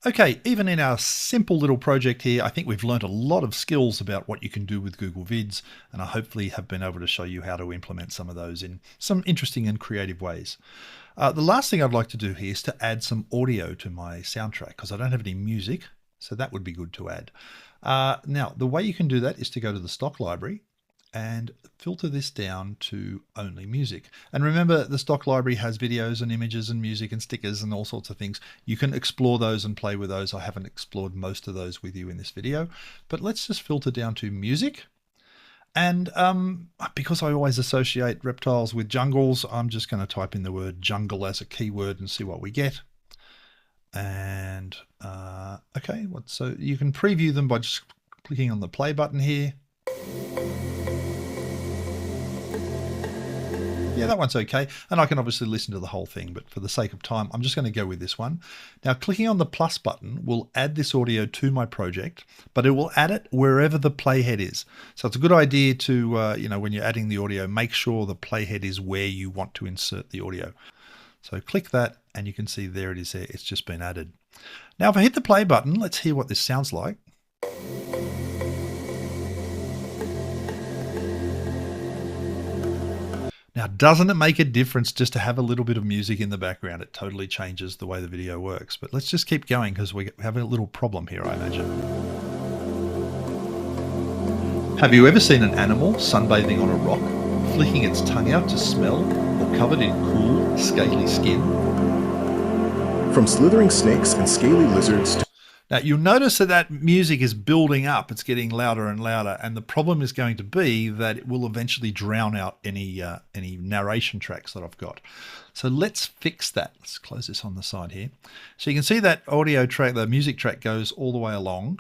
Okay, even in our simple little project here, I think we've learned a lot of skills about what you can do with Google Vids, and I hopefully have been able to show you how to implement some of those in some interesting and creative ways. The last thing I'd like to do here is to add some audio to my soundtrack because I don't have any music, so that would be good to add. Now, the way you can do that is to go to the stock library and filter this down to only music. And remember, the stock library has videos and images and music and stickers and all sorts of things. You can explore those and play with those. I haven't explored most of those with you in this video, but let's just filter down to music. And because I always associate reptiles with jungles, I'm just going to type in the word jungle as a keyword and see what we get. And okay, so you can preview them by just clicking on the play button here. Yeah, that one's okay. And I can obviously listen to the whole thing, but for the sake of time, I'm just going to go with this one. Now, clicking on the plus button will add this audio to my project, but it will add it wherever the playhead is. So it's a good idea to, when you're adding the audio, make sure the playhead is where you want to insert the audio. So click that and you can see there it is there. It's just been added. Now, if I hit the play button, let's hear what this sounds like. Now, doesn't it make a difference just to have a little bit of music in the background? It totally changes the way the video works. But let's just keep going because we have a little problem here, I imagine. Have you ever seen an animal sunbathing on a rock, flicking its tongue out to smell, or covered in cool, scaly skin? From slithering snakes and scaly lizards to Now, you'll notice that music is building up. It's getting louder and louder. And the problem is going to be that it will eventually drown out any narration tracks that I've got. So let's fix that. Let's close this on the side here. So you can see that audio track, the music track goes all the way along.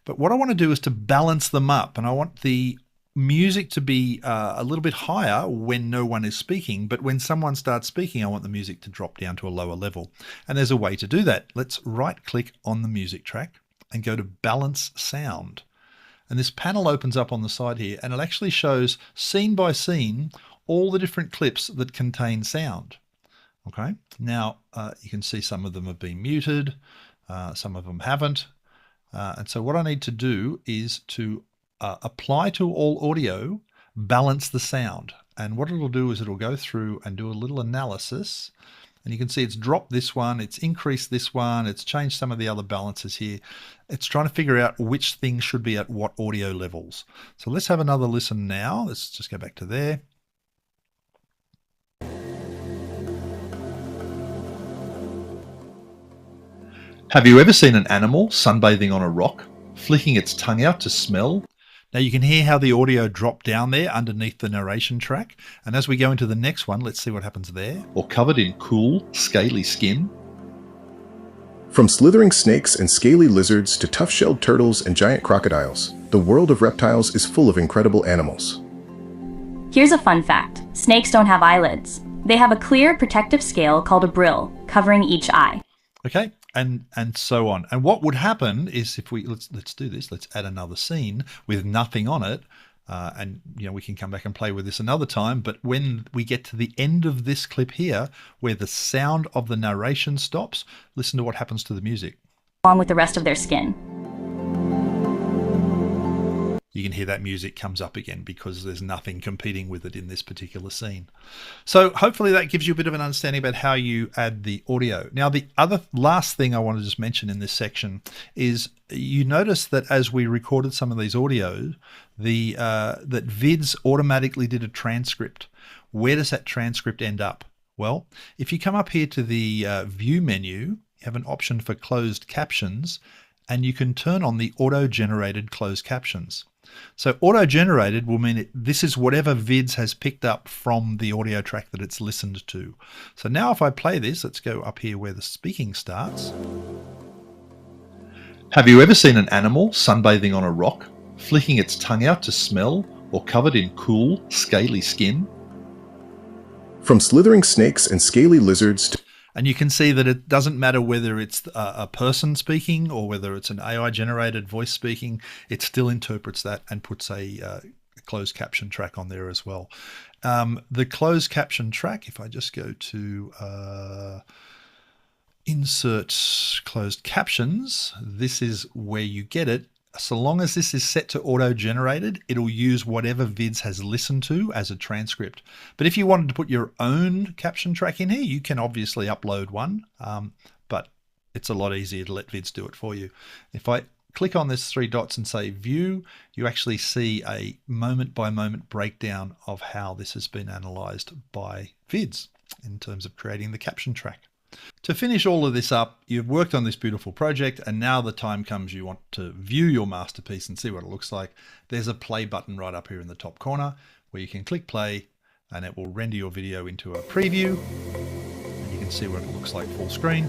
But what I want to do is to balance them up. And I want the music to be a little bit higher when no one is speaking, but when someone starts speaking, I want the music to drop down to a lower level. And there's a way to do that. Let's right click on the music track and go to Balance Sound. And this panel opens up on the side here, and it actually shows scene by scene all the different clips that contain sound. Okay, now you can see some of them have been muted, some of them haven't. And so what I need to do is to apply to all audio, balance the sound. And what it'll do is it'll go through and do a little analysis. And you can see it's dropped this one, it's increased this one, it's changed some of the other balances here. It's trying to figure out which things should be at what audio levels. So let's have another listen now. Let's just go back to there. Have you ever seen an animal sunbathing on a rock, flicking its tongue out to smell? Now you can hear how the audio dropped down there underneath the narration track. And as we go into the next one, let's see what happens there. Or covered in cool, scaly skin. From slithering snakes and scaly lizards to tough-shelled turtles and giant crocodiles, the world of reptiles is full of incredible animals. Here's a fun fact. Snakes don't have eyelids. They have a clear protective scale called a brill, covering each eye. Okay, and so on. And what would happen is if we, let's do this, let's add another scene with nothing on it. And we can come back and play with this another time. But when we get to the end of this clip here, where the sound of the narration stops, listen to what happens to the music. Along with the rest of their skin. You can hear that music comes up again because there's nothing competing with it in this particular scene. So hopefully that gives you a bit of an understanding about how you add the audio. Now, the last thing I want to just mention in this section is you notice that as we recorded some of these audios, that Vids automatically did a transcript. Where does that transcript end up? Well, if you come up here to the View menu, you have an option for closed captions, and you can turn on the auto-generated closed captions. So auto-generated will mean this is whatever Vids has picked up from the audio track that it's listened to. So now if I play this, let's go up here where the speaking starts. Have you ever seen an animal sunbathing on a rock, flicking its tongue out to smell, or covered in cool, scaly skin? From slithering snakes and scaly lizards to And you can see that it doesn't matter whether it's a person speaking or whether it's an AI-generated voice speaking, it still interprets that and puts a closed caption track on there as well. The closed caption track, if I just go to insert closed captions, this is where you get it. So long as this is set to auto-generated, it'll use whatever Vids has listened to as a transcript. But if you wanted to put your own caption track in here, you can obviously upload one, but it's a lot easier to let Vids do it for you. If I click on this three dots and say view, you actually see a moment-by-moment breakdown of how this has been analyzed by Vids in terms of creating the caption track. To finish all of this up, you've worked on this beautiful project, and now the time comes you want to view your masterpiece and see what it looks like. There's a play button right up here in the top corner where you can click play and it will render your video into a preview, and you can see what it looks like full screen.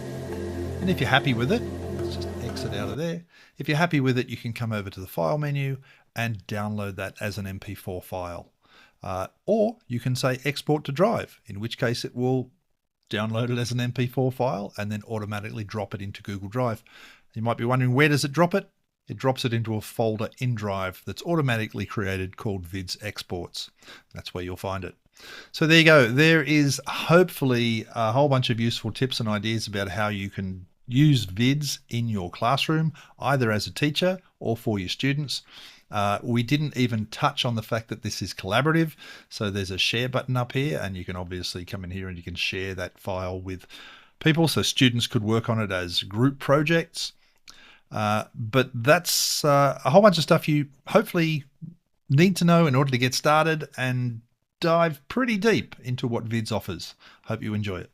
And if you're happy with it, let's just exit out of there. If you're happy with it, you can come over to the file menu and download that as an MP4 file. Or you can say export to drive, in which case it will download it as an MP4 file and then automatically drop it into Google Drive. You might be wondering, where does it drop it? It drops it into a folder in Drive that's automatically created called Vids Exports. That's where you'll find it. So there you go. There is hopefully a whole bunch of useful tips and ideas about how you can use Vids in your classroom, either as a teacher or for your students. We didn't even touch on the fact that this is collaborative. So there's a share button up here, and you can obviously come in here and you can share that file with people. So students could work on it as group projects. But that's a whole bunch of stuff you hopefully need to know in order to get started and dive pretty deep into what Vids offers. Hope you enjoy it.